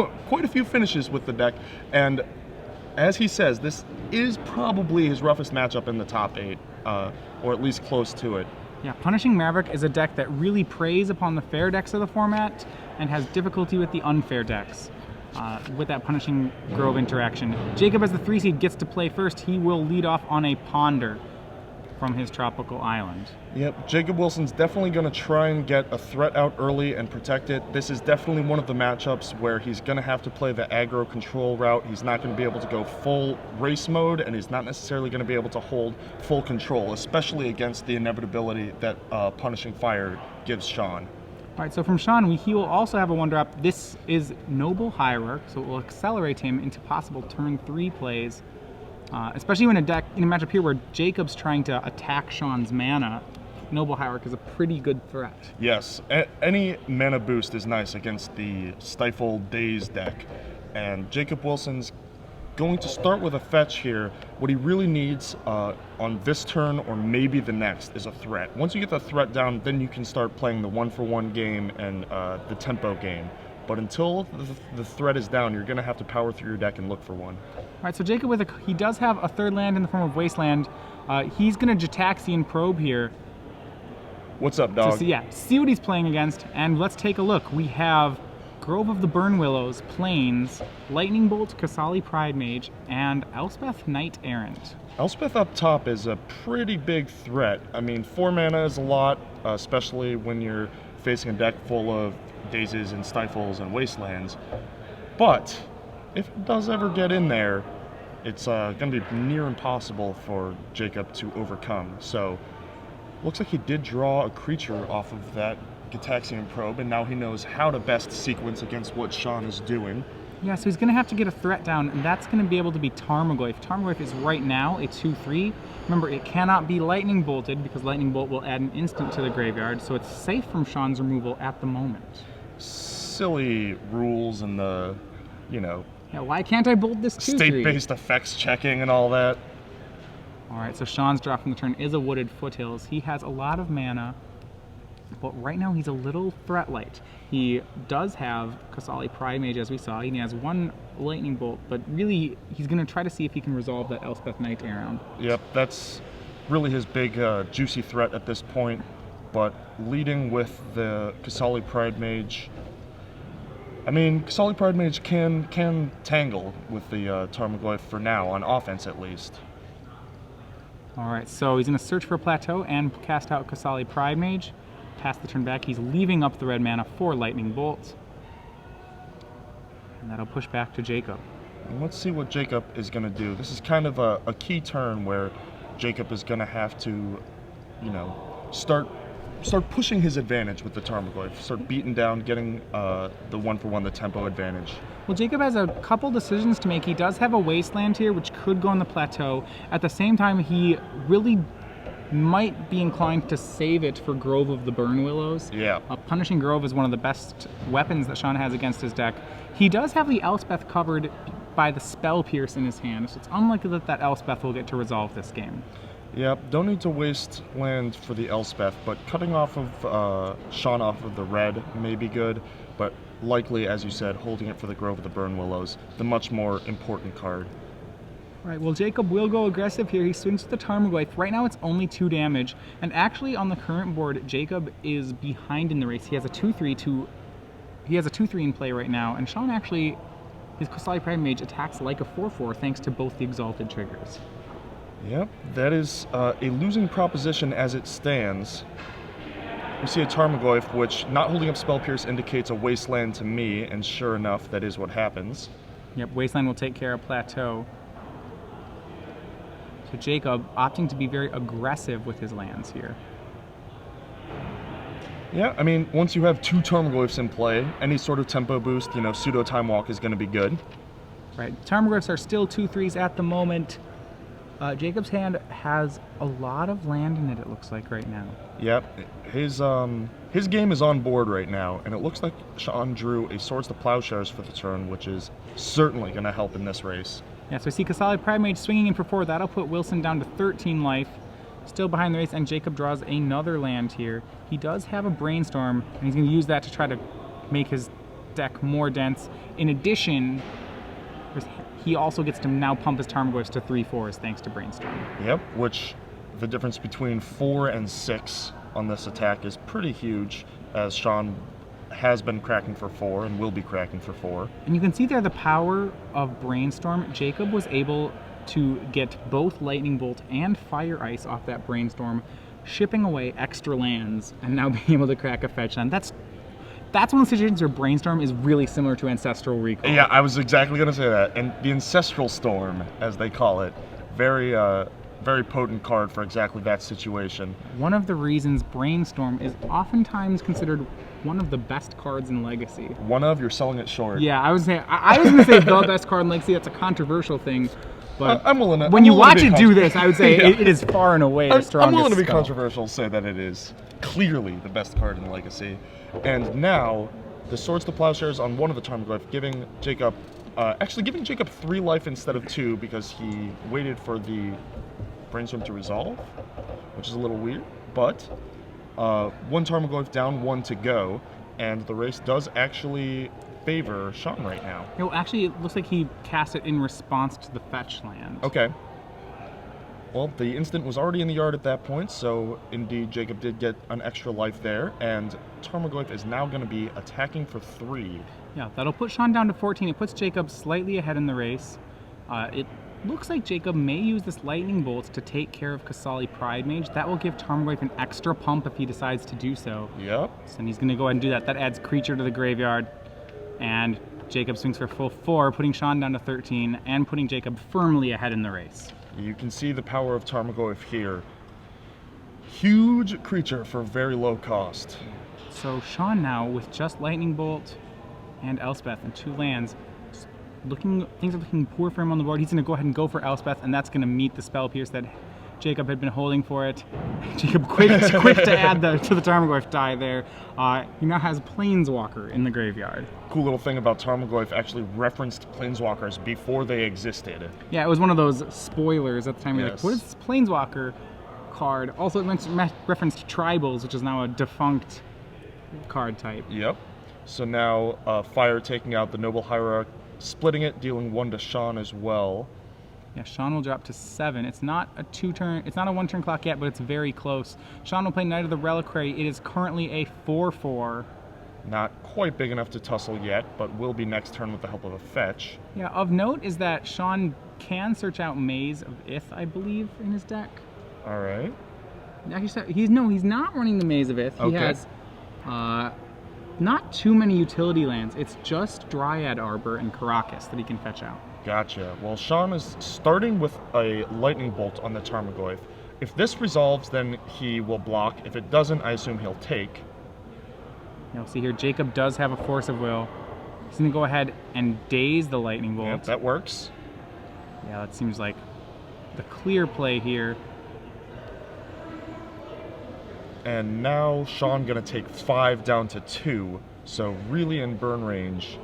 quite a few finishes with the deck, and as he says, this is probably his roughest matchup in the top 8, or at least close to it. Yeah, Punishing Maverick is a deck that really preys upon the fair decks of the format and has difficulty with the unfair decks. With that Punishing Grove interaction. Jacob, as the 3 seed, gets to play first. He will lead off on a Ponder from his tropical island. Yep, Jacob Wilson's definitely going to try and get a threat out early and protect it. This is definitely one of the matchups where he's going to have to play the aggro control route. He's not going to be able to go full race mode, and he's not necessarily going to be able to hold full control, especially against the inevitability that Punishing Fire gives Shawn. All right, so from Shawn, he will also have a 1-drop. This is Noble Hierarch, so it will accelerate him into possible turn 3 plays, especially in a matchup here where Jacob's trying to attack Shawn's mana. Noble Hierarch is a pretty good threat. Yes, any mana boost is nice against the Stifle Daze deck, and Jacob Wilson's going to start with a fetch here. What he really needs on this turn or maybe the next is a threat. Once you get the threat down, then you can start playing the 1-for-1 game and the tempo game. But until the threat is down, you're going to have to power through your deck and look for one. All right, so Jacob, he does have a 3rd land in the form of Wasteland. He's going to Jataxian Probe here. What's up, dog? So, see what he's playing against, and let's take a look. We have Grove of the Burn Willows, Plains, Lightning Bolt, Kasali Pride Mage, and Elspeth Knight Errant. Elspeth up top is a pretty big threat. I mean, 4 mana is a lot, especially when you're facing a deck full of Dazes and Stifles and Wastelands. But if it does ever get in there, it's going to be near impossible for Jacob to overcome. So, looks like he did draw a creature off of that Gitaxian Probe, and now he knows how to best sequence against what Shawn is doing. Yeah, so he's going to have to get a threat down, and that's going to be able to be Tarmogoyf. Tarmogoyf is right now a 2/3. Remember, it cannot be Lightning Bolted because Lightning Bolt will add an instant to the graveyard, so it's safe from Shawn's removal at the moment. Silly rules and the, Yeah, why can't I bolt this 2/3? State-based effects checking and all that. All right, so Shawn's draw from the turn is a Wooded Foothills. He has a lot of mana, but right now he's a little threat light. He does have Kasali Pride Mage, as we saw. He has 1 Lightning Bolt, but really he's going to try to see if he can resolve that Elspeth Knight Errant. Yep, that's really his big juicy threat at this point. But leading with the Kasali Pride Mage, I mean, Kasali Pride Mage can tangle with the Tarmogoyf for now, on offense at least. All right, so he's going to search for a plateau and cast out Kasali Pride Mage. Pass the turn back. He's leaving up the red mana for Lightning Bolt. And that'll push back to Jacob. And let's see what Jacob is going to do. This is kind of a key turn where Jacob is going to have to, start pushing his advantage with the Tarmogoyf. Start beating down, getting the 1-for-1, the tempo advantage. Well, Jacob has a couple decisions to make. He does have a Wasteland here, which could go on the plateau. At the same time, he really might be inclined to save it for Grove of the Burn Willows. Yeah. Punishing Grove is one of the best weapons that Shawn has against his deck. He does have the Elspeth covered by the Spell Pierce in his hand, so it's unlikely that Elspeth will get to resolve this game. Yep, don't need to waste land for the Elspeth, but cutting off of Shawn off of the red may be good, but likely, as you said, holding it for the Grove of the Burn Willows, the much more important card. All right, well, Jacob will go aggressive here. He swings to the Tarmogoyf. Right now, it's only 2 damage, and actually, on the current board, Jacob is behind in the race. He has a 2/3 in play right now, and Shawn actually, his Kasali Pride Mage attacks like a 4/4 thanks to both the Exalted triggers. Yep, that is a losing proposition as it stands. We see a Tarmogoyf, which not holding up Spell Pierce indicates a Wasteland to me, and sure enough, that is what happens. Yep, Wasteland will take care of Plateau. So Jacob opting to be very aggressive with his lands here. Yeah, I mean, once you have 2 Tarmogoyfs in play, any sort of tempo boost, pseudo Time Walk is going to be good. Right, Tarmogoyfs are still 2/3s at the moment. Jacob's hand has a lot of land in it looks like right now. Yep, his game is on board right now, and it looks like Shawn drew a Swords to Plowshares for the turn, which is certainly going to help in this race. Yeah, so I see Kasali Pride Mage swinging in for 4. That'll put Wilson down to 13 life. Still behind the race, and Jacob draws another land here. He does have a Brainstorm, and he's going to use that to try to make his deck more dense. in addition, he also gets to now pump his Tarmogoyfs to 3/4s thanks to Brainstorm. Yep, which the difference between 4 and 6 on this attack is pretty huge, as Shawn has been cracking for 4 and will be cracking for 4. And you can see there the power of Brainstorm. Jacob was able to get both Lightning Bolt and Fire Ice off that Brainstorm, shipping away extra lands and now being able to crack a fetch land. That's one of the situations where Brainstorm is really similar to Ancestral Recall. Yeah, I was exactly going to say that. And the Ancestral Storm, as they call it, very potent card for exactly that situation. One of the reasons Brainstorm is oftentimes considered one of the best cards in Legacy. You're selling it short. Yeah, I was going to say the best card in Legacy. That's a controversial thing. But I'm willing to, when you watch it do this, I would say it is far and away the strongest I'm willing to be spell. controversial, say that it is clearly the best card in Legacy. And now, the Swords to Plowshares on one of the Tarmogoyf, giving Jacob 3 life instead of 2 because he waited for the Brainstorm to resolve, which is a little weird. But 1 Tarmogoyf down, 1 to go, and the race does actually favor Shawn right now. No, actually, it looks like he cast it in response to the fetch land. Okay. Well, the instant was already in the yard at that point, so indeed Jacob did get an extra life there, and Tarmogoyf is now going to be attacking for 3. Yeah, that'll put Shawn down to 14. It puts Jacob slightly ahead in the race. It looks like Jacob may use this Lightning Bolt to take care of Kasali Pride Mage. That will give Tarmogoyf an extra pump if he decides to do so. Yep. So he's going to go ahead and do that. That adds creature to the graveyard, and Jacob swings for full 4, putting Shawn down to 13, and putting Jacob firmly ahead in the race. You can see the power of Tarmogoyf here. Huge creature for very low cost. So Shawn now, with just Lightning Bolt and Elspeth and 2 lands, things are looking poor for him on the board. He's going to go ahead and go for Elspeth, and that's going to meet the Spell Pierce that Jacob had been holding for it. Jacob quick to add to the Tarmogoyf die there. He now has Planeswalker in the graveyard. Cool little thing about Tarmogoyf actually referenced Planeswalkers before they existed. Yeah, it was one of those spoilers at the time. Yes. Like, what is this Planeswalker card? Also, it referenced Tribals, which is now a defunct card type. Yep. So now Fire taking out the Noble Hierarch, splitting it, dealing 1 to Shawn as well. Yeah, Shawn will drop to 7. It's not a 1-turn clock yet, but it's very close. Shawn will play Knight of the Reliquary. It is currently a 4/4. Not quite big enough to tussle yet, but will be next turn with the help of a fetch. Yeah, of note is that Shawn can search out Maze of Ith, I believe, in his deck. All right. Actually, he's not running the Maze of Ith. He Okay. has not too many utility lands. It's just Dryad Arbor and Karakas that he can fetch out. Gotcha. Well, Shawn is starting with a Lightning Bolt on the Tarmogoyf. If this resolves, then he will block. If it doesn't, I assume he'll take. You'll see here, Jacob does have a Force of Will. He's going to go ahead and daze the Lightning Bolt. Yep, that works. Yeah, that seems like the clear play here. And now Shawn gonna take 5 down to 2, so really in burn range.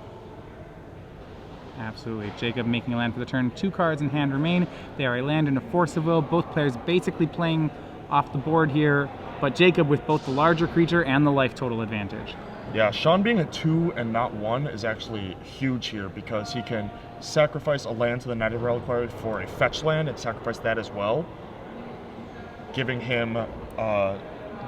Absolutely. Jacob making a land for the turn. 2 cards in hand remain. They are a land and a Force of Will. Both players basically playing off the board here, but Jacob with both the larger creature and the life total advantage. Yeah, Shawn being a 2 and not 1 is actually huge here because he can sacrifice a land to the Knight of the Reliquary for a fetch land and sacrifice that as well, giving him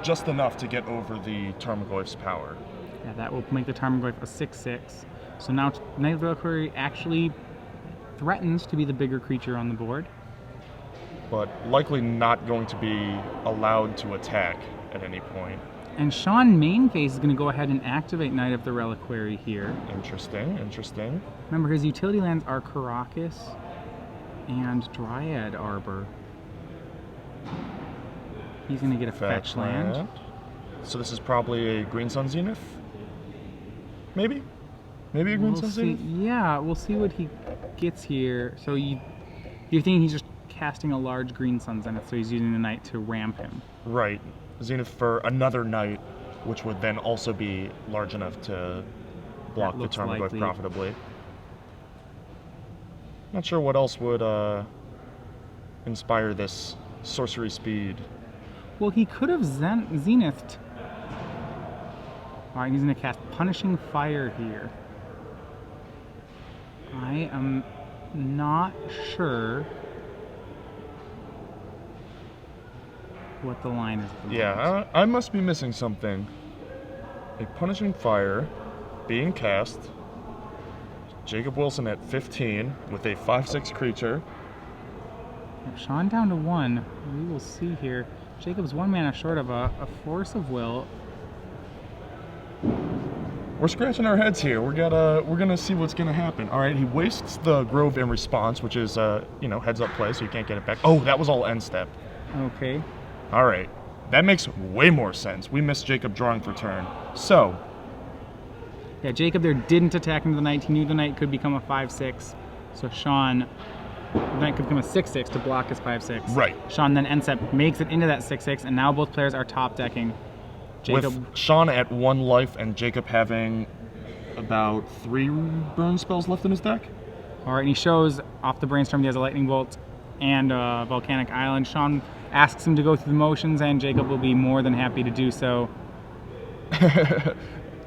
just enough to get over the Tarmogoyf's power. Yeah, that will make the Tarmogoyf a 6/6. So now Knight of the Reliquary actually threatens to be the bigger creature on the board. But likely not going to be allowed to attack at any point. And Shawn main phase is going to go ahead and activate Knight of the Reliquary here. Interesting, interesting. Remember, his utility lands are Karakas and Dryad Arbor. He's going to get a fetch land. So this is probably a Green Sun Zenith? Maybe? Maybe a Green Sun Zenith? Yeah, we'll see what he gets here. So you're thinking he's just casting a large Green Sun Zenith, so he's using the Knight to ramp him. Right. Zenith for another Knight, which would then also be large enough to block the Tarmogoyf profitably. Not sure what else would inspire this sorcery speed. Well, he could have Zenithed. Alright, he's going to cast Punishing Fire here. I am not sure what the line is. Yeah, I must be missing something. A Punishing Fire being cast. Jacob Wilson at 15 with a 5/6 creature. Shawn down to 1. We will see here. Jacob's 1 mana short of a Force of Will. We're scratching our heads here. We're gonna see what's gonna happen. All right, he wastes the Grove in response, which is heads up play, so you can't get it back. Oh, that was all end step. Okay. All right, that makes way more sense. We missed Jacob drawing for turn. So. Yeah, Jacob there didn't attack into the knight. He knew the knight could become a 5/6. So Shawn, the knight could become a 6/6 to block his 5/6. Right. Shawn then ends up makes it into that 6/6, and now both players are top decking. Jacob, with Shawn at 1 life and Jacob having about 3 burn spells left in his deck. All right, and he shows off the brainstorm he has a Lightning Bolt and a Volcanic Island. Shawn asks him to go through the motions, and Jacob will be more than happy to do so.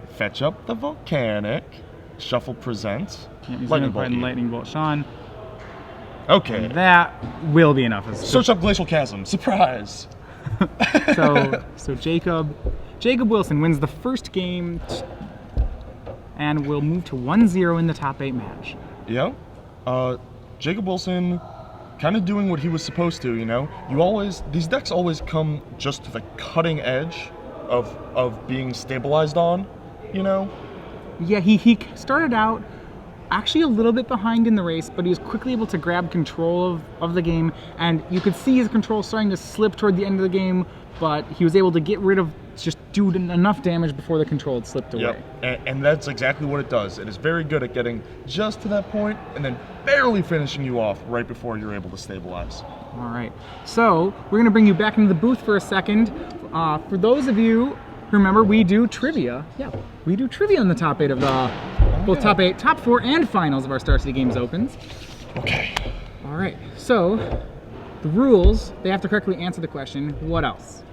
Fetch up the Volcanic. Shuffle present. Yeah, he's Lightning going to Bolt. Lightning Bolt Shawn. Okay. And that will be enough. Search up Glacial Chasm. Surprise. So Jacob Wilson wins the first game and will move to 1-0 in the top 8 match. Yeah. Jacob Wilson kind of doing what he was supposed to, you know? These decks always come just to the cutting edge of being stabilized on, you know? Yeah, he started out actually a little bit behind in the race, but he was quickly able to grab control of the game, and you could see his control starting to slip toward the end of the game, but he was able to get rid of, just do enough damage before the control had slipped away. Yep, and that's exactly what it does. It is very good at getting just to that point and then barely finishing you off right before you're able to stabilize. All right, so we're going to bring you back into the booth for a second. For those of you who remember, we do trivia. Yeah, we do trivia in the top 8 of both top 8, top 4, and finals of our Star City Games Opens. Okay. All right, so the rules, they have to correctly answer the question. What else?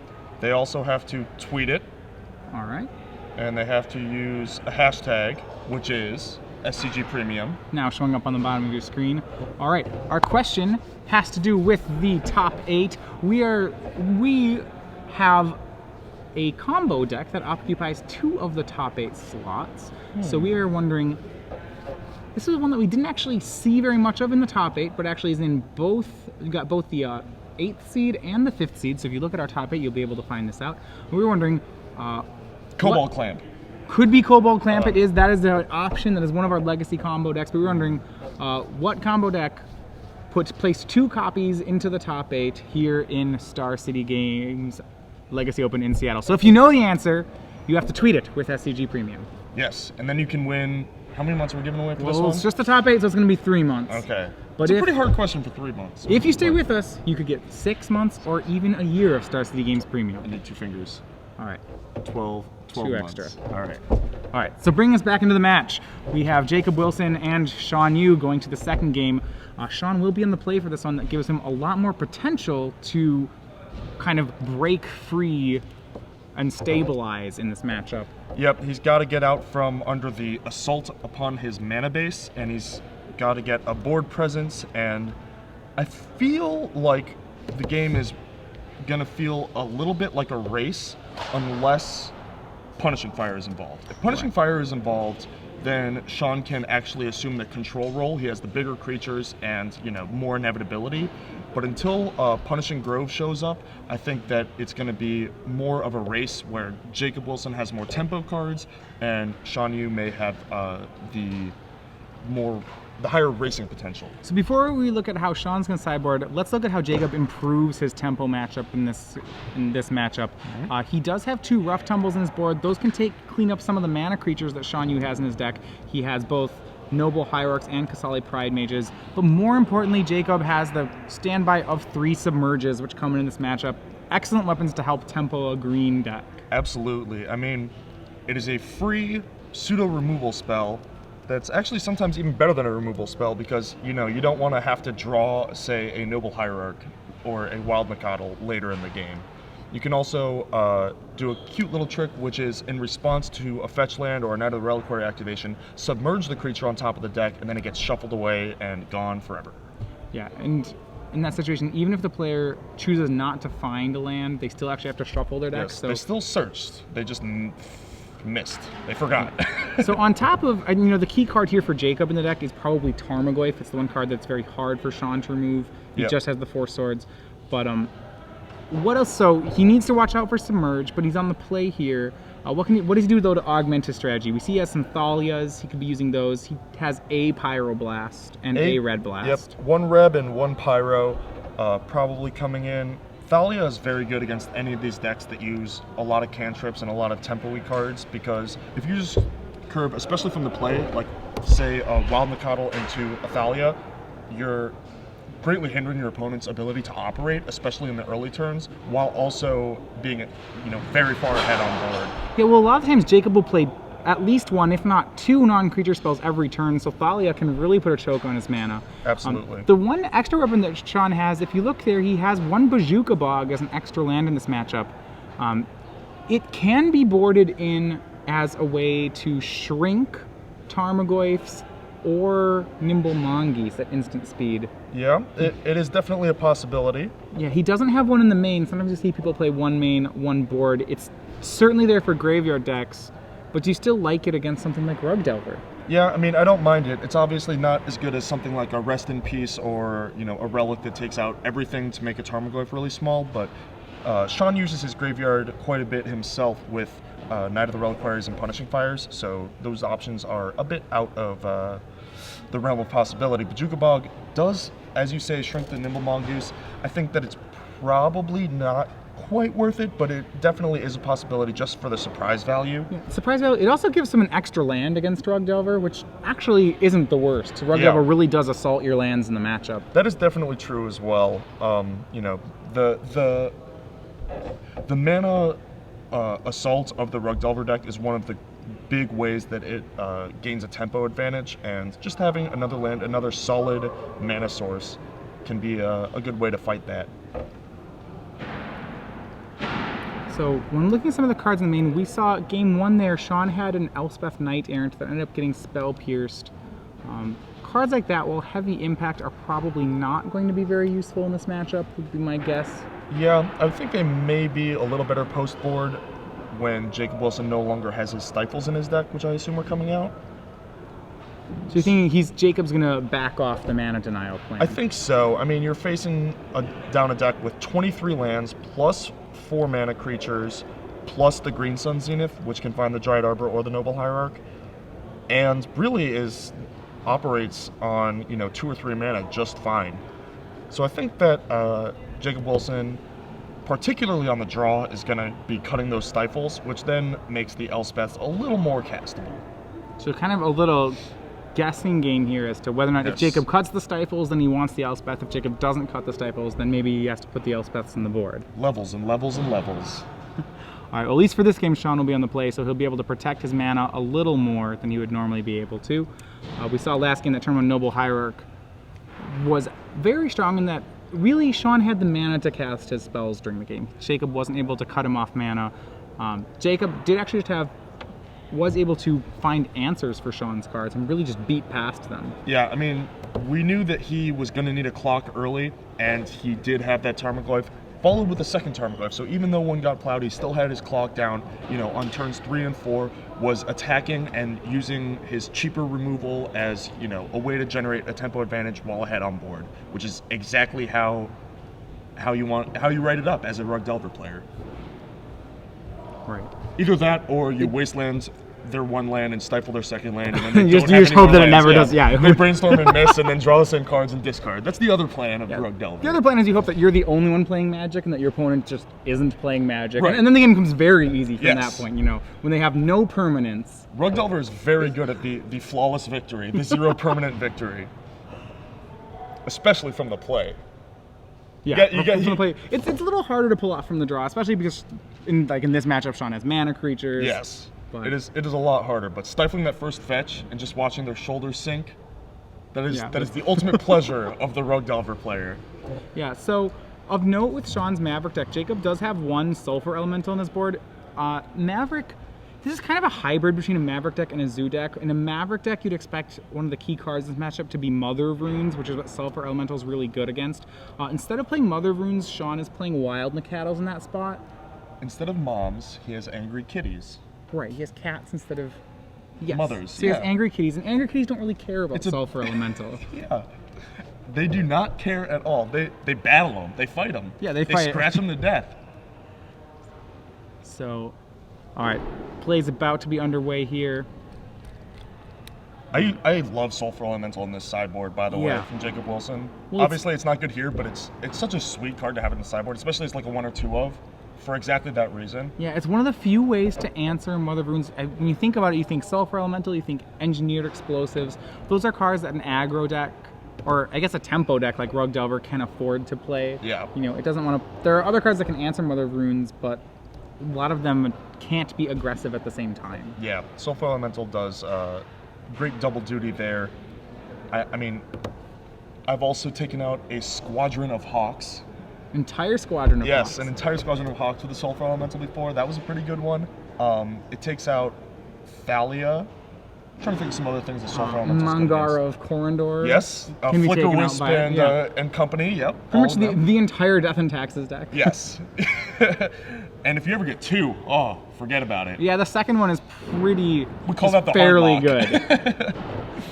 They also have to tweet it. All right. And they have to use a hashtag, which is SCG Premium. Now showing up on the bottom of your screen. All right, our question has to do with the top 8. We have a combo deck that occupies 2 of the top 8 slots. So we are wondering, this is one that we didn't actually see very much of in the top 8, but actually is in both, we got both the 8th seed and the 5th seed. So if you look at our top 8, you'll be able to find this out. We were wondering, Cobalt Clamp. Could be Cobalt Clamp. That is the option. That is one of our legacy combo decks. But we were wondering what combo deck placed 2 copies into the top 8 here in Star City Games Legacy Open in Seattle. So if you know the answer, you have to tweet it with SCG Premium. Yes, and then you can win. How many months are we giving away for this one? It's just the top 8, so it's going to be 3 months. Okay. But it's a pretty hard question for 3 months. If you stay with us, you could get 6 months or even a year of Star City Games Premium. I need 2 fingers. All right. 12 2 months. extra. All right. All right, so bring us back into the match. We have Jacob Wilson and Shawn Yu going to the second game. Shawn will be in the play for this one. That gives him a lot more potential to kind of break free and stabilize in this matchup. Yep, he's got to get out from under the assault upon his mana base, and he's got to get a board presence, and I feel like the game is going to feel a little bit like a race unless Punishing Fire is involved. If Punishing Fire is involved, then Shawn can actually assume the control role. He has the bigger creatures and, more inevitability. But until Punishing Grove shows up, I think that it's going to be more of a race where Jacob Wilson has more tempo cards and Shawn Yu may have the higher racing potential. So before we look at how Shawn's going to sideboard, let's look at how Jacob improves his tempo matchup in this matchup. He does have 2 Rough Tumbles in his board. Those can clean up some of the mana creatures that Shawn Yu has in his deck. He has both Noble Hierarchs and Kasali Pride Mages, but more importantly, Jacob has the standby of 3 Submerges, which come in this matchup. Excellent weapons to help tempo a green deck. Absolutely. I mean, it is a free pseudo removal spell that's actually sometimes even better than a removal spell because, you don't want to have to draw, say, a Noble Hierarch or a Wild Mikado later in the game. You can also do a cute little trick, which is in response to a fetch land or a Knight of the Reliquary activation, submerge the creature on top of the deck, and then it gets shuffled away and gone forever. Yeah, and in that situation, even if the player chooses not to find a land, they still actually have to shuffle their deck. Yes, so they still searched. They just missed. They forgot. So on top of, the key card here for Jacob in the deck is probably Tarmogoyf. It's the one card that's very hard for Shawn to remove. He just has the 4 swords. But what else? So he needs to watch out for Submerge, but he's on the play here. What does he do, though, to augment his strategy? We see he has some Thalias. He could be using those. He has a Pyroblast and a Red Blast. Yep, 1 Reb and 1 Pyro probably coming in. Thalia is very good against any of these decks that use a lot of cantrips and a lot of tempo-y cards, because if you just curve, especially from the play, like say a Wild Mikado into a Thalia, you're greatly hindering your opponent's ability to operate, especially in the early turns, while also being, very far ahead on board. Yeah, well, a lot of times Jacob will play at least 1, if not 2 non-creature spells every turn, so Thalia can really put a choke on his mana. Absolutely. The one extra weapon that Shawn has, if you look there, he has 1 Bojuka Bog as an extra land in this matchup. It can be boarded in as a way to shrink Tarmogoyfs or Nimble Mongoose at instant speed. Yeah, it is definitely a possibility. Yeah, he doesn't have one in the main. Sometimes you see people play 1 main, 1 board. It's certainly there for graveyard decks, but do you still like it against something like Rug Delver? Yeah, I mean, I don't mind it. It's obviously not as good as something like a Rest in Peace or, a relic that takes out everything to make a Tarmogoyf really small, but Shawn uses his graveyard quite a bit himself with Knight of the Reliquaries and Punishing Fires, so those options are a bit out of the realm of possibility. But Jukabog does, as you say, shrink the Nimble Mongoose. I think that it's probably not quite worth it, but it definitely is a possibility just for the surprise value. Yeah, surprise value. It also gives him an extra land against Rug Delver, which actually isn't the worst. Rug Delver really does assault your lands in the matchup. That is definitely true as well. The mana assault of the Rug Delver deck is one of the big ways that it gains a tempo advantage, and just having another land, another solid mana source, can be a good way to fight that. So when looking at some of the cards in the main, we saw game 1 there, Shawn had an Elspeth Knight Errant that ended up getting spell pierced. Cards like that, while heavy impact, are probably not going to be very useful in this matchup, would be my guess. Yeah, I think they may be a little better post board when Jacob Wilson no longer has his Stifles in his deck, which I assume are coming out. So you're thinking Jacob's going to back off the mana denial plan? I think so. I mean, you're facing down a deck with 23 lands, plus 4 mana creatures, plus the Green Sun Zenith, which can find the Dryad Arbor or the Noble Hierarch, and really operates on 2 or 3 mana just fine. So I think that Jacob Wilson, particularly on the draw, is going to be cutting those Stifles, which then makes the Elspeth a little more castable. So kind of a little guessing game here as to whether or not if Jacob cuts the Stifles, then he wants the Elspeth. If Jacob doesn't cut the Stifles, then maybe he has to put the Elspeths on the board. Levels and levels and levels. All right, well, at least for this game, Shawn will be on the play, so he'll be able to protect his mana a little more than he would normally be able to. We saw last game that turn when Noble Hierarch was very strong in that really Shawn had the mana to cast his spells during the game. Jacob wasn't able to cut him off mana. Jacob did actually just was able to find answers for Shawn's cards and really just beat past them. Yeah, I mean, we knew that he was going to need a clock early, and he did have that Tarmogoyf, followed with a second Tarmogoyf. So even though one got plowed, he still had his clock down, on turns 3 and 4, was attacking and using his cheaper removal as, a way to generate a tempo advantage while ahead on board, which is exactly how you write it up as a Rug Delver player. Right. Either that, or you wasteland their 1 land and stifle their 2nd land, and then they you just hope that it never does. Yeah, they brainstorm and miss, and then draw the same cards and discard. That's the other plan of Rug Delver. The other plan is you hope that you're the only one playing Magic, and that your opponent just isn't playing Magic, right. and then the game becomes very easy from that point. When they have no permanence. Rug Delver is very good at the flawless victory, the 0 permanent victory, especially from the play. Yeah, it's a little harder to pull off from the draw, especially because in this matchup, Shawn has mana creatures. Yes, it is a lot harder. But stifling that first fetch and just watching their shoulders sink, that is the ultimate pleasure of the Rug Delver player. Yeah. So Of note with Shawn's Maverick deck, Jacob does have one Sulfur Elemental on his board. Maverick, this is kind of a hybrid between a Maverick deck and a Zoo deck. In a Maverick deck, you'd expect one of the key cards in this matchup to be Mother of Runes, which is what Sulfur Elemental is really good against. Instead of playing Mother of Runes, Shawn is playing Wild Nacatls in that spot. Instead of moms, he has angry kitties. Right, he has cats instead of mothers. So he has angry kitties, and angry kitties don't really care about Sulfur Elemental. Yeah. They do not care at all. They battle them. They fight them. Yeah, they fight. They scratch them to death. So, all right, play's about to be underway here. I love Sulfur Elemental in this sideboard, by the way, from Jacob Wilson. Well, obviously, it's not good here, but it's such a sweet card to have in the sideboard, especially as like a 1 or 2 of, for exactly that reason. Yeah, it's one of the few ways to answer Mother of Runes. When you think about it, you think Sulfur Elemental, you think Engineered Explosives. Those are cards that an aggro deck, or I guess a tempo deck like Rug Delver, can afford to play. Yeah. You know, it doesn't want to. There are other cards that can answer Mother of Runes, but a lot of them can't be aggressive at the same time. Yeah, Sulfur Elemental does great double duty there. I mean, I've also taken out a Squadron of Hawks. Entire squadron of Hawks. Yes, an entire Squadron of Hawks with the Sulfur Elemental before. That was a pretty good one. It takes out Thalia. I'm trying to think of some other things that Sulfur Elemental Mangara of Corondor. Yes, can be Flicker taken out Wisp by it, and company. Yep. Pretty much the entire Death and Taxes deck. Yes. And if you ever get 2, oh, forget about it. Yeah, the second one is pretty. We call that the fairly hard good.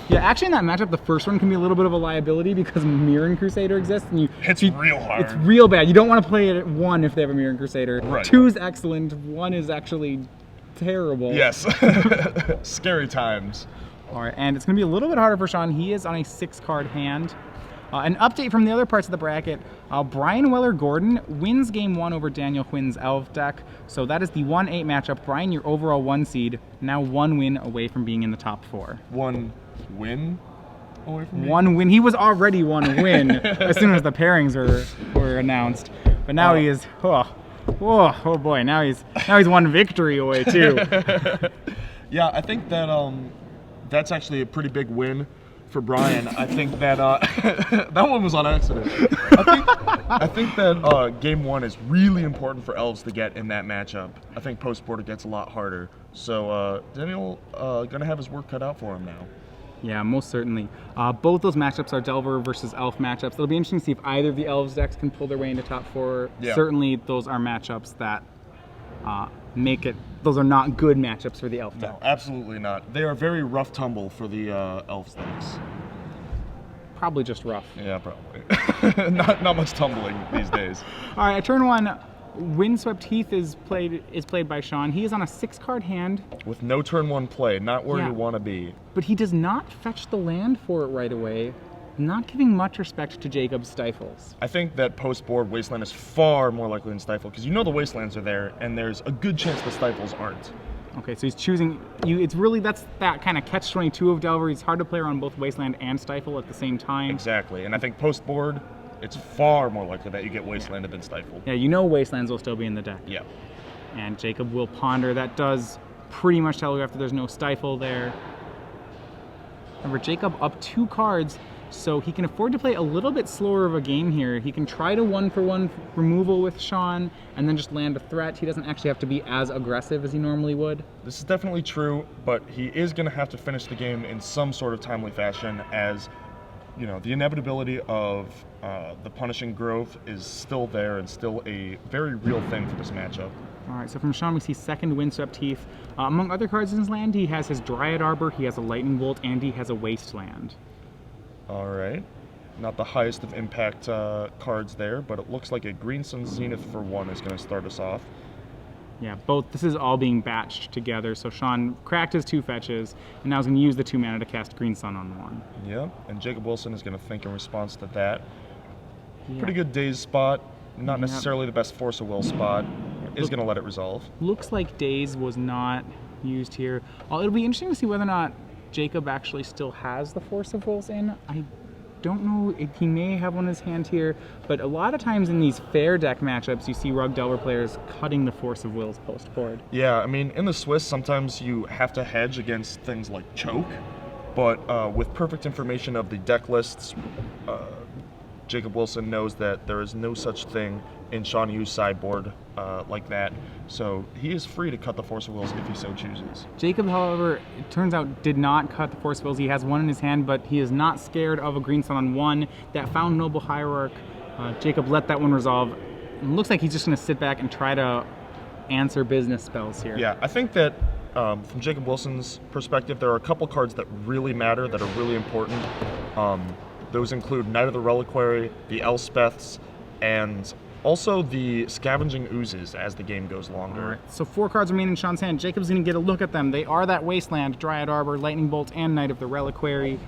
Yeah, actually in that matchup, the first one can be a little bit of a liability because Mirren Crusader exists, and Hits real hard. It's real bad. You don't want to play it at 1 if they have a Mirren Crusader. Right. 2 is excellent. 1 is actually terrible. Yes. Scary times. All right, and it's going to be a little bit harder for Shawn. He is on a 6-card hand. An update from the other parts of the bracket, Brian Weller-Gordon wins game 1 over Daniel Quinn's Elf deck. So that is the 1-8 matchup. Brian, your overall 1 seed, now 1 win away from being in the top 4. 1 win away from me? 1 win. He was already 1 win as soon as the pairings were announced. But now he is, oh boy, now he's 1 victory away too. Yeah, I think that that's actually a pretty big win for Brian. I think that that one was on accident. I think that game 1 is really important for Elves to get in that matchup. I think post-board it gets a lot harder. So Daniel gonna have his work cut out for him now. Yeah, most certainly. Both those matchups are Delver versus Elf matchups. It'll be interesting to see if either of the Elves decks can pull their way into top 4. Yeah. Certainly, those are matchups that make it. Those are not good matchups for the Elf deck. No, absolutely not. They are very rough tumble for the Elves decks. Probably just rough. Yeah, probably. not much tumbling these days. All right, turn 1. Windswept Heath is played by Shawn. He is on a 6-card hand. With no turn 1 play, not where Yeah. you want to be. But he does not fetch the land for it right away, not giving much respect to Jacob's Stifles. I think that post-board Wasteland is far more likely than Stifle, because you know the Wastelands are there, and there's a good chance the Stifles aren't. Okay, so he's choosing you. It's really that's that kind of catch-22 of Delver. It's hard to play around both Wasteland and Stifle at the same time. Exactly, and I think post-board, it's far more likely that you get Wastelanded than Stifled. Yeah, you know Wastelands will still be in the deck. Yeah. And Jacob will ponder. That does pretty much telegraph that there's no Stifle there. Remember, Jacob up 2 cards, so he can afford to play a little bit slower of a game here. He can try to 1-for-1 removal with Shawn and then just land a threat. He doesn't actually have to be as aggressive as he normally would. This is definitely true, but he is going to have to finish the game in some sort of timely fashion, as you know, the inevitability of the punishing growth is still there and still a very real thing for this matchup. All right, so from Shawn, we see 2nd Windswept Heath. Among other cards in his land, he has his Dryad Arbor, he has a Lightning Bolt, and he has a Wasteland. All right. Not the highest of impact cards there, but it looks like a Green Sun Zenith for 1 is going to start us off. Yeah, this is all being batched together. So Shawn cracked his 2 fetches, and now he's going to use the 2 mana to cast Green Sun on 1. Yeah, and Jacob Wilson is going to think in response to that. Yeah. Pretty good Daze spot, not necessarily the best Force of Will spot. Is going to let it resolve. Looks like Daze was not used here. It'll be interesting to see whether or not Jacob actually still has the Force of Wills in. I don't know if he may have one in his hand here, but a lot of times in these fair deck matchups, you see Rug Delver players cutting the Force of Wills post-board. Yeah, I mean, in the Swiss, sometimes you have to hedge against things like choke, but with perfect information of the deck lists, Jacob Wilson knows that there is no such thing in Shawn Yu's sideboard like that, so he is free to cut the Force of Wills if he so chooses. Jacob, however, it turns out did not cut the Force of Wills. He has one in his hand, but he is not scared of a green sun on one. That found Noble Hierarch. Jacob let that one resolve. It looks like he's just going to sit back and try to answer business spells here. Yeah, I think that from Jacob Wilson's perspective, there are a couple cards that really matter, that are really important. Those include Knight of the Reliquary, the Elspeths, and also the Scavenging Oozes as the game goes longer. All right, so 4 cards remain in Shawn's hand. Jacob's going to get a look at them. They are that Wasteland, Dryad Arbor, Lightning Bolt, and Knight of the Reliquary.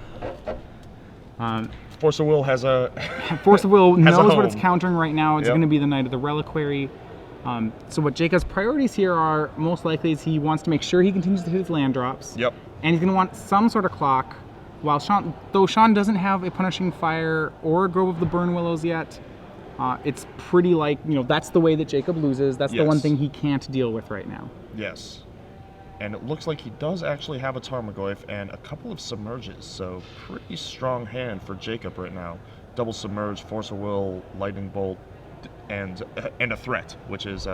Force of Will has a... Force of Will knows what it's home. countering right now. It's Yep. going to be the Knight of the Reliquary. So what Jacob's priorities here are, most likely, is he wants to make sure he continues to hit his land drops. Yep. And he's going to want some sort of clock. While Shawn doesn't have a Punishing Fire or a Grove of the Burn Willows yet, it's pretty like, that's the way that Jacob loses. That's the one Yes. thing he can't deal with right now. Yes. And it looks like he does actually have a Tarmogoyf and a couple of Submerges, so pretty strong hand for Jacob right now. Double Submerge, Force of Will, Lightning Bolt, and a threat, which is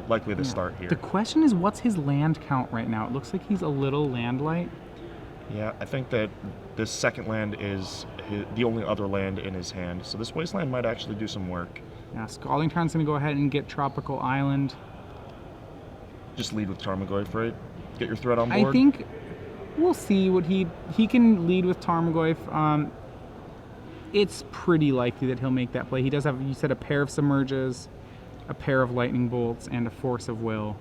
likely to start here. The question is, what's his land count right now? It looks like he's a little land light. Yeah, I think that this second land is the only other land in his hand, so this Wasteland might actually do some work. Yeah, Scalding Tarn's going to go ahead and get Tropical Island. Just lead with Tarmogoyf, right? Get your threat on board. I think we'll see what he can lead with Tarmogoyf. It's pretty likely that he'll make that play. He does have, you said, a pair of Submerges, a pair of Lightning Bolts, and a Force of Will.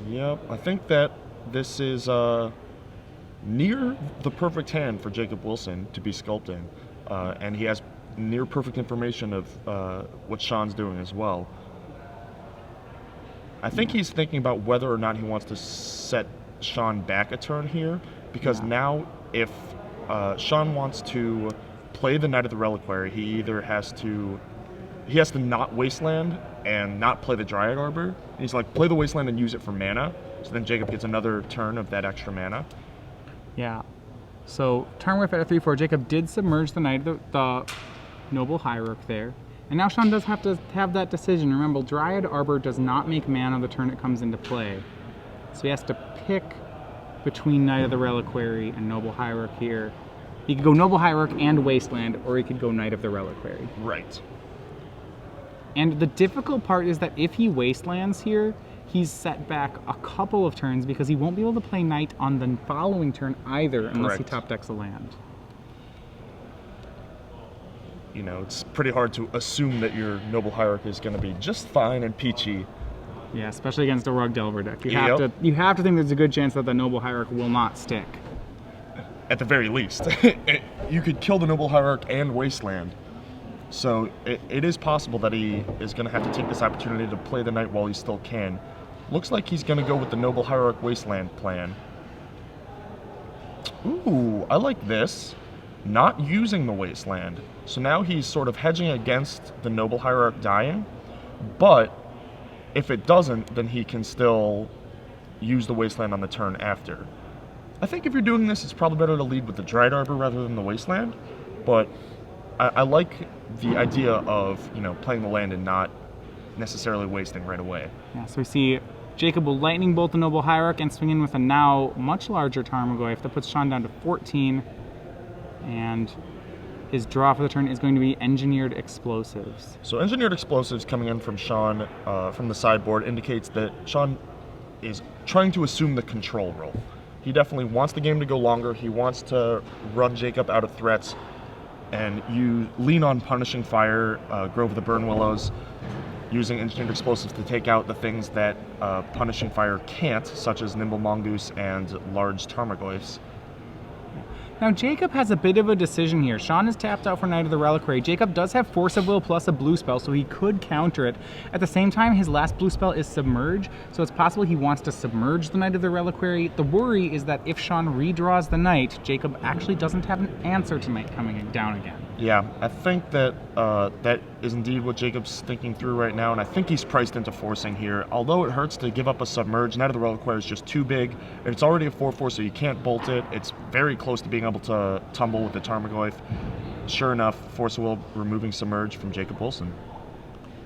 Yep, I think that this is near the perfect hand for Jacob Wilson to be sculpting, and he has near perfect information of what Shawn's doing as well. I think he's thinking about whether or not he wants to set Shawn back a turn here, because now if Shawn wants to play the Knight of the Reliquary, he either has to not Wasteland and not play the Dryad Arbor. He's like, play the Wasteland and use it for mana, so then Jacob gets another turn of that extra mana. Yeah. So Tarmogoyf at a 3/4. Jacob did submerge the Knight of the Noble Hierarch there. And now Shawn does have to have that decision. Remember, Dryad Arbor does not make mana the turn it comes into play. So he has to pick between Knight of the Reliquary and Noble Hierarch here. He could go Noble Hierarch and Wasteland, or he could go Knight of the Reliquary. Right. And the difficult part is that if he Wastelands here, he's set back a couple of turns because he won't be able to play Knight on the following turn either unless he Correct. top decks a land. It's pretty hard to assume that your Noble Hierarch is going to be just fine and peachy. Yeah, especially against a Rug Delver deck. You Yep. have to think there's a good chance that the Noble Hierarch will not stick. At the very least. You could kill the Noble Hierarch and Wasteland. So it is possible that he is going to have to take this opportunity to play the Knight while he still can. Looks like he's going to go with the Noble Hierarch Wasteland plan. Ooh, I like this. Not using the Wasteland. So now he's sort of hedging against the Noble Hierarch dying, but if it doesn't, then he can still use the Wasteland on the turn after. I think if you're doing this, it's probably better to lead with the Dryad Arbor rather than the Wasteland, but I like the idea of, playing the land and not necessarily wasting right away. Yeah, so we see Jacob will Lightning Bolt the Noble Hierarch and swing in with a now much larger Tarmogoyf that puts Shawn down to 14. And his draw for the turn is going to be Engineered Explosives. So Engineered Explosives coming in from Shawn from the sideboard indicates that Shawn is trying to assume the control role. He definitely wants the game to go longer. He wants to run Jacob out of threats, and you lean on Punishing Fire, Grove of the Burn Willows, using Engineered Explosives to take out the things that Punishing Fire can't, such as Nimble Mongoose and large Tarmogoyfs. Now Jacob has a bit of a decision here. Shawn is tapped out for Knight of the Reliquary. Jacob does have Force of Will plus a blue spell, so he could counter it. At the same time, his last blue spell is Submerge, so it's possible he wants to submerge the Knight of the Reliquary. The worry is that if Shawn redraws the Knight, Jacob actually doesn't have an answer to Knight coming down again. Yeah, I think that that is indeed what Jacob's thinking through right now, and I think he's priced into forcing here. Although it hurts to give up a Submerge, Knight of the Reliquary is just too big. It's already a 4/4, so you can't bolt it. It's very close to being able to tumble with the Tarmogoyf. sure enough, Force of Will removing Submerge from Jacob Wilson.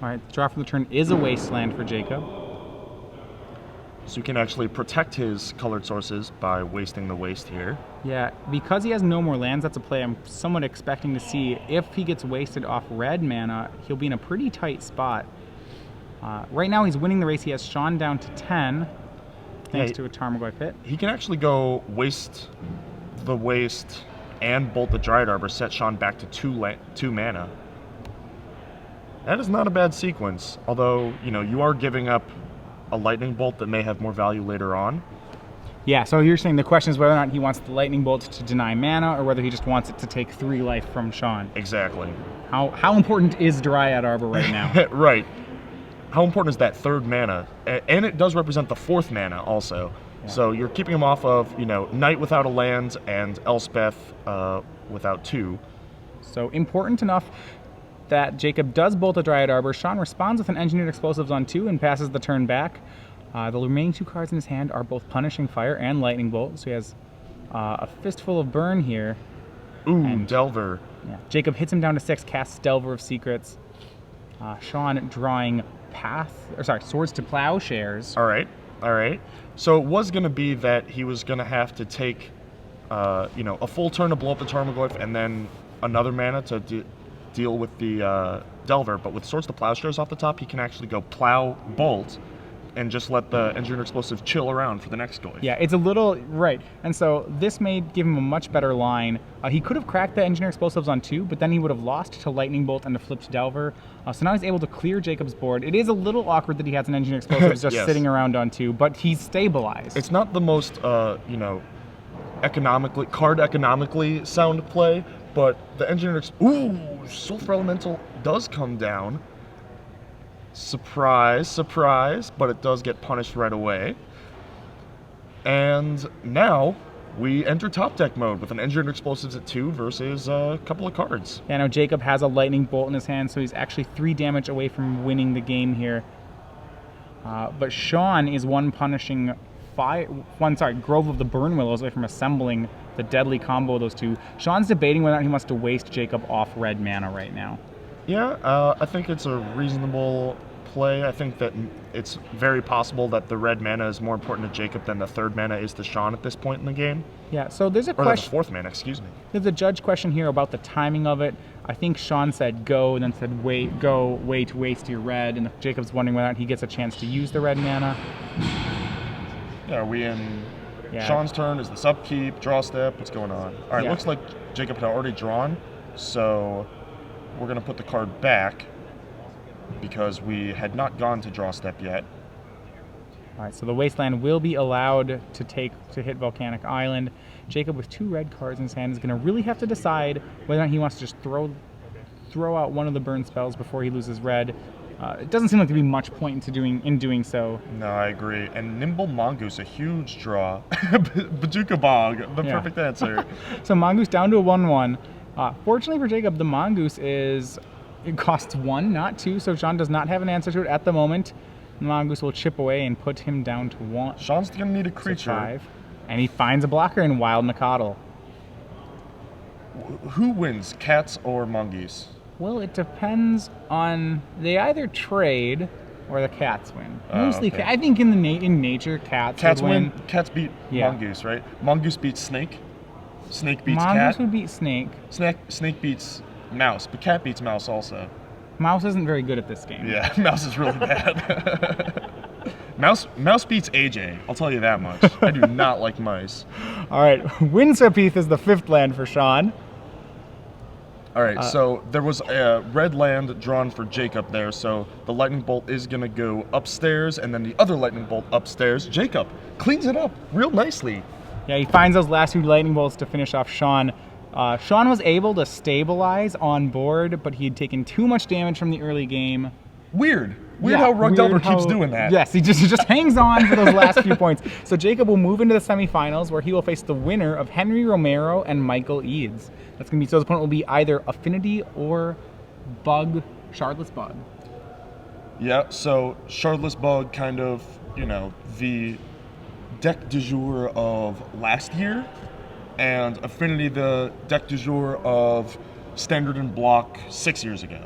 All right, the draw for the turn is a Wasteland for Jacob. So he can actually protect his colored sources by wasting the waste here. Yeah, because he has no more lands, that's a play I'm somewhat expecting to see. If he gets wasted off red mana, he'll be in a pretty tight spot. Right now he's winning the race. He has Shawn down to 10, thanks to a Tarmogoyf hit. He can actually go waste the waste and bolt the Dryad Arbor, set Shawn back to 2 mana. That is not a bad sequence, although, you are giving up a Lightning Bolt that may have more value later on. Yeah, so you're saying the question is whether or not he wants the Lightning Bolt to deny mana, or whether he just wants it to take 3 life from Shawn. Exactly. How important is Dryad Arbor right now? Right. How important is that 3rd mana? And it does represent the 4th mana also. Yeah. So you're keeping him off of, Knight without a land and Elspeth without 2. So important enough that Jacob does bolt a Dryad Arbor. Shawn responds with an Engineered Explosives on 2 and passes the turn back. The remaining 2 cards in his hand are both Punishing Fire and Lightning Bolt, so he has a fistful of burn here. Ooh, and Delver. Yeah, Jacob hits him down to 6, casts Delver of Secrets. Shawn drawing Swords to Plowshares. All right. So it was going to be that he was going to have to take, a full turn to blow up the Tarmogoyf and then another mana to deal with the Delver, but with Swords to Plowshares off the top, he can actually go Plow, Bolt, and just let the Engineered Explosive chill around for the next Goyf. Yeah, it's a little, right. And so this may give him a much better line. He could have cracked the Engineered Explosives on 2, but then he would have lost to Lightning Bolt and a flipped Delver. So now he's able to clear Jacob's board. It is a little awkward that he has an Engineered Explosives just yes. sitting around on 2, but he's stabilized. It's not the most, economically sound play, but the Engineered Sulfur Elemental does come down. Surprise, surprise, but it does get punished right away. And now we enter top deck mode with an Engineered Explosives at 2 versus a couple of cards. Yeah, now Jacob has a Lightning Bolt in his hand, so he's actually 3 damage away from winning the game here. But Shawn is Grove of the Burn Willows away from assembling the deadly combo of those 2. Shawn's debating whether or not he wants to waste Jacob off red mana right now. Yeah, I think it's a reasonable play. I think that it's very possible that the red mana is more important to Jacob than the 3rd mana is to Shawn at this point in the game. Yeah, so there's a question. Or the 4th mana, excuse me. There's a judge question here about the timing of it. I think Shawn said go, and then said wait, waste your red, and Jacob's wondering whether or not he gets a chance to use the red mana. Yeah, are we in Shawn's turn? Is this upkeep, draw step? What's going on? All right, looks like Jacob had already drawn, so we're going to put the card back because we had not gone to draw step yet. All right, so the Wasteland will be allowed to hit Volcanic Island. Jacob, with 2 red cards in his hand, is going to really have to decide whether or not he wants to just throw out one of the burn spells before he loses red. It doesn't seem like there'd be much point in doing so. No, I agree. And Nimble Mongoose, a huge draw. Bajuka Bog, the perfect answer. So Mongoose down to a 1/1. Fortunately for Jacob, the Mongoose it costs 1, not 2, so Shawn does not have an answer to it at the moment. The Mongoose will chip away and put him down to 1. Shawn's going to need a creature. 5, and he finds a blocker in Wild Nacatl. Who wins, cats or mongoose? Well, it depends on, they either trade or the cats win. Mostly, okay. I think in nature, cats would win. Cats beat mongoose, right? Mongoose beats snake. Snake beats cat. Mongoose would beat snake. Snake beats mouse, but cat beats mouse also. Mouse isn't very good at this game. Yeah, mouse is really bad. Mouse beats AJ, I'll tell you that much. I do not like mice. All right, Windswept Heath is the 5th land for Shawn. All right, so there was a red land drawn for Jacob there, so the Lightning Bolt is going to go upstairs, and then the other Lightning Bolt upstairs. Jacob cleans it up real nicely. Yeah, he finds those last 2 Lightning Bolts to finish off Shawn. Shawn was able to stabilize on board, but he had taken too much damage from the early game. Weird how Rug Delver keeps doing that. Yes, he just hangs on for those last few points. So Jacob will move into the semifinals, where he will face the winner of Henry Romero and Michael Eads. That's going to be, so his opponent will be either Affinity or Shardless Bug. Yeah, so Shardless Bug, kind of, the deck du jour of last year, and Affinity, the deck du jour of Standard and Block 6 years ago.